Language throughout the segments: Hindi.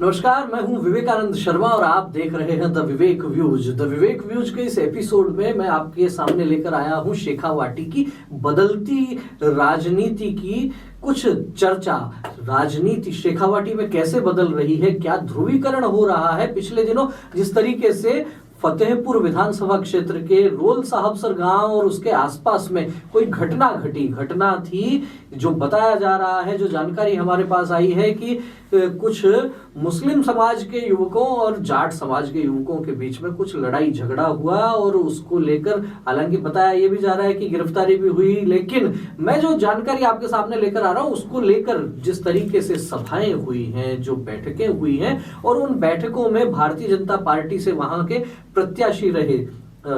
नमस्कार, मैं हूं विवेकानंद शर्मा और आप देख रहे हैं the Vivek views. The Vivek views के इस एपिसोड में मैं आपके सामने लेकर आया हूं शेखावाटी की बदलती राजनीति की कुछ चर्चा। राजनीति शेखावाटी में कैसे बदल रही है, क्या ध्रुवीकरण हो रहा है। पिछले दिनों जिस तरीके से फतेहपुर विधानसभा क्षेत्र के रोल साहबसर गांव और उसके आसपास में कोई घटना थी, जो बताया जा रहा है, जो जानकारी हमारे पास आई है कि कुछ मुस्लिम समाज के युवकों और जाट समाज के युवकों के बीच में कुछ लड़ाई झगड़ा हुआ और उसको लेकर हालांकि बताया ये भी जा रहा है कि गिरफ्तारी भी हुई। लेकिन मैं जो जानकारी आपके सामने लेकर आ रहा हूं उसको लेकर जिस तरीके से सभाएं हुई हैं, जो बैठकें हुई हैं और उन बैठकों में भारतीय जनता पार्टी से वहां के प्रत्याशी रहे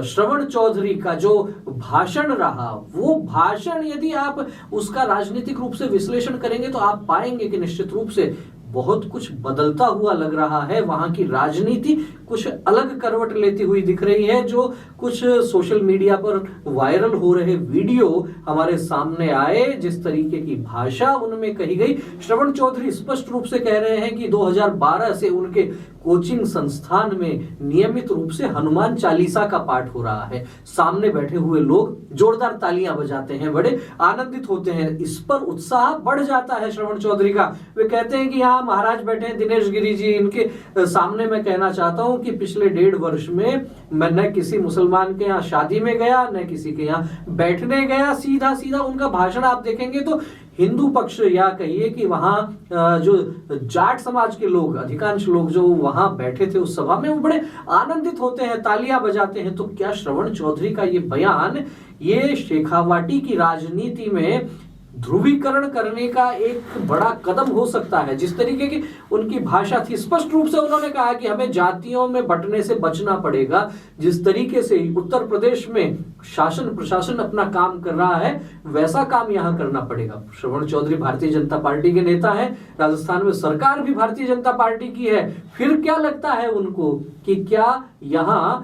श्रवण चौधरी का जो भाषण रहा, वो भाषण यदि आप उसका राजनीतिक रूप से विश्लेषण करेंगे तो आप पाएंगे कि निश्चित रूप से बहुत कुछ बदलता हुआ लग रहा है। वहां की राजनीति कुछ अलग करवट लेती हुई दिख रही है। जो कुछ सोशल मीडिया पर वायरल हो रहे वीडियो हमारे सामने आए, जिस तरीके की भाषा उनमें कही गई, श्रवण चौधरी स्पष्ट रूप से कह रहे हैं कि 2012 से उनके कोचिंग संस्थान में नियमित रूप से हनुमान चालीसा का पाठ हो रहा है। सामने बैठे हुए लोग जोरदार तालियां बजाते हैं, बड़े आनंदित होते हैं, इस पर उत्साह बढ़ जाता है श्रवण चौधरी का। वे कहते हैं कि यहाँ महाराज बैठे हैं दिनेश गिरी जी, इनके सामने मैं कहना चाहता हूं कि पिछले 1.5 वर्ष में मैं न किसी मुसलमान के यहाँ शादी में गया, न किसी के यहाँ बैठने गया। सीधा सीधा उनका भाषण आप देखेंगे तो हिंदू पक्ष या कहिए कि वहां जो जाट समाज के लोग, अधिकांश लोग जो वहां बैठे थे उस सभा में, वो बड़े आनंदित होते हैं, तालियां बजाते हैं। तो क्या श्रवण चौधरी का ये बयान ये शेखावाटी की राजनीति में ध्रुवीकरण करने का एक बड़ा कदम हो सकता है? जिस तरीके की उनकी भाषा थी, स्पष्ट रूप से उन्होंने कहा कि हमें जातियों में बंटने से बचना पड़ेगा। जिस तरीके से उत्तर प्रदेश में शासन प्रशासन अपना काम कर रहा है, वैसा काम यहां करना पड़ेगा। श्रवण चौधरी भारतीय जनता पार्टी के नेता हैं, राजस्थान में सरकार भी भारतीय जनता पार्टी की है। फिर क्या लगता है उनको कि क्या यहां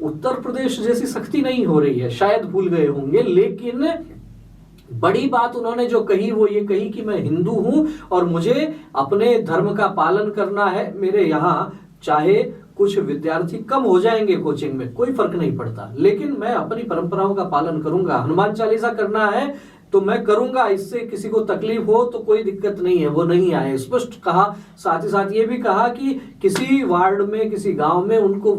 उत्तर प्रदेश जैसी सख्ती नहीं हो रही है? शायद भूल गए होंगे, लेकिन बड़ी बात उन्होंने जो कही वो ये कही कि मैं हिंदू हूं और मुझे अपने धर्म का पालन करना है। मेरे यहां चाहे कुछ विद्यार्थी कम हो जाएंगे कोचिंग में, कोई फर्क नहीं पड़ता, लेकिन मैं अपनी परंपराओं का पालन करूंगा। हनुमान चालीसा करना है तो मैं करूंगा, इससे किसी को तकलीफ हो तो कोई दिक्कत नहीं है, वो नहीं आए, स्पष्ट कहा। साथ ही साथ ये भी कहा कि किसी वार्ड में, किसी गांव में उनको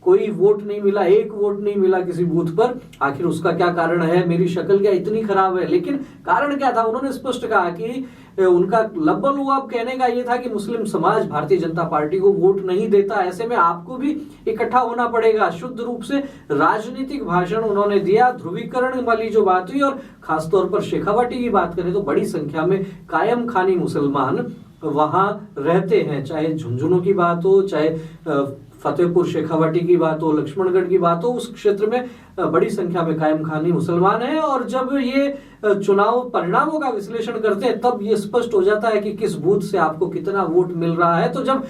कोई वोट नहीं मिला, 1 वोट नहीं मिला किसी बूथ पर। आखिर उसका क्या कारण है? मेरी शक्ल क्या इतनी खराब है? लेकिन कारण क्या था? उन्होंने स्पष्ट कहा कि उनका लब्बलुआब कहने का यह था कि मुस्लिम समाज भारतीय जनता पार्टी को वोट नहीं देता, ऐसे में आपको भी इकट्ठा होना पड़ेगा। शुद्ध रूप से राजनीतिक भाषण उन्होंने दिया। ध्रुवीकरण वाली जो बात हुई, और खासतौर पर शेखावाटी की बात करें तो बड़ी संख्या में कायम खानी मुसलमान वहां रहते हैं। चाहे झुंझुनू की बात हो, चाहे फतेहपुर शेखावाटी की बात हो, लक्ष्मणगढ़ की बात हो, उस क्षेत्र में बड़ी संख्या में कायम खानी मुसलमान हैं। और जब ये चुनाव परिणामों का विश्लेषण करते हैं तब ये स्पष्ट हो जाता है कि किस बूथ से आपको कितना वोट मिल रहा है। तो जब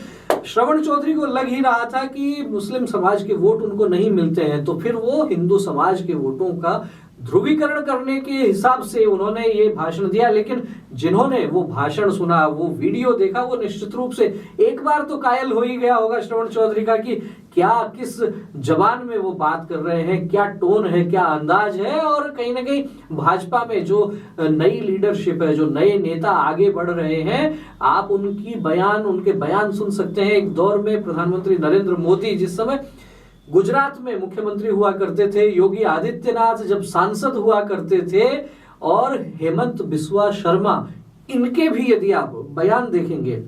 श्रवण चौधरी को लग ही रहा था कि मुस्लिम समाज के वोट उनको नहीं मिलते हैं, तो फिर वो हिंदू समाज के वोटों का ध्रुवीकरण करने के हिसाब से उन्होंने ये भाषण दिया। लेकिन जिन्होंने वो भाषण सुना, वो वीडियो देखा, वो निश्चित रूप से एक बार तो कायल हो ही गया होगा श्रवण चौधरी का कि क्या, किस जबान में वो बात कर रहे हैं, क्या टोन है, क्या अंदाज है। और कहीं ना कहीं भाजपा में जो नई लीडरशिप है, जो नए नेता आगे बढ़ रहे हैं, आप उनके बयान सुन सकते हैं। एक दौर में प्रधानमंत्री नरेंद्र मोदी जिस समय गुजरात में मुख्यमंत्री हुआ करते थे, योगी आदित्यनाथ जब सांसद हुआ करते थे, और हेमंत बिस्वा शर्मा, इनके भी यदि आप बयान देखेंगे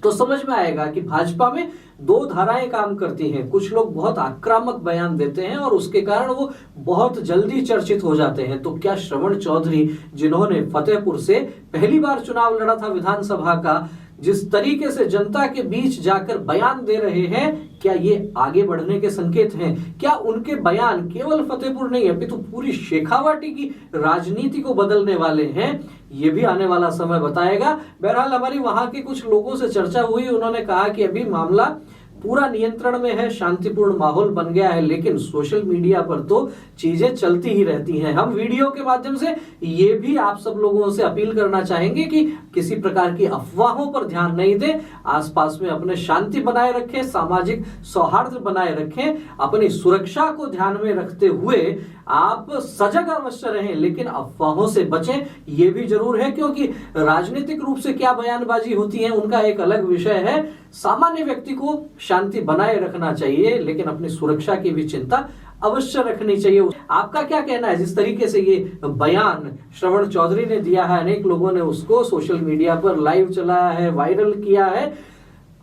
तो समझ में आएगा कि भाजपा में 2 धाराएं काम करती हैं। कुछ लोग बहुत आक्रामक बयान देते हैं और उसके कारण वो बहुत जल्दी चर्चित हो जाते हैं। तो क्या श्रवण चौधरी, जिन्होंने फतेहपुर से पहली बार चुनाव लड़ा था विधानसभा का, जिस तरीके से जनता के बीच जाकर बयान दे रहे हैं, क्या ये आगे बढ़ने के संकेत हैं? क्या उनके बयान केवल फतेहपुर नहीं अपितु पूरी शेखावाटी की राजनीति को बदलने वाले हैं? ये भी आने वाला समय बताएगा। बहरहाल हमारी वहां के कुछ लोगों से चर्चा हुई, उन्होंने कहा कि अभी मामला पूरा नियंत्रण में है, शांतिपूर्ण माहौल बन गया है, लेकिन सोशल मीडिया पर तो चीजें चलती ही रहती हैं। हम वीडियो के माध्यम से ये भी आप सब लोगों से अपील करना चाहेंगे कि किसी प्रकार की अफवाहों पर ध्यान नहीं दें, आसपास में अपने शांति बनाए रखें, सामाजिक सौहार्द बनाए रखें, अपनी सुरक्षा को ध्यान में रखते हुए आप सजग अवश्य रहें, लेकिन अफवाहों से बचें ये भी जरूर है, क्योंकि राजनीतिक रूप से क्या बयानबाजी होती है उनका एक अलग विषय है। सामान्य व्यक्ति को शांति बनाए रखना चाहिए, लेकिन अपनी सुरक्षा की भी चिंता अवश्य रखनी चाहिए। आपका क्या कहना है? जिस तरीके से ये बयान श्रवण चौधरी ने दिया है, अनेक लोगों ने उसको सोशल मीडिया पर लाइव चलाया है, वायरल किया है।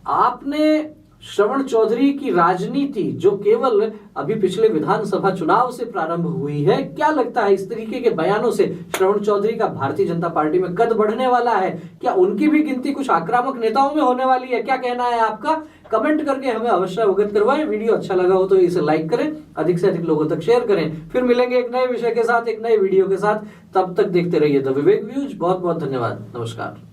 आपने श्रवण चौधरी की राजनीति जो केवल अभी पिछले विधानसभा चुनाव से प्रारंभ हुई है, क्या लगता है इस तरीके के बयानों से श्रवण चौधरी का भारतीय जनता पार्टी में कद बढ़ने वाला है? क्या उनकी भी गिनती कुछ आक्रामक नेताओं में होने वाली है? क्या कहना है आपका? कमेंट करके हमें अवश्य अवगत करवाएं। वीडियो अच्छा लगा हो तो इसे लाइक करें, अधिक से अधिक लोगों तक शेयर करें। फिर मिलेंगे एक नए विषय के साथ, एक नए वीडियो के साथ। तब तक देखते रहिए द विवेक व्यूज। बहुत बहुत धन्यवाद। नमस्कार।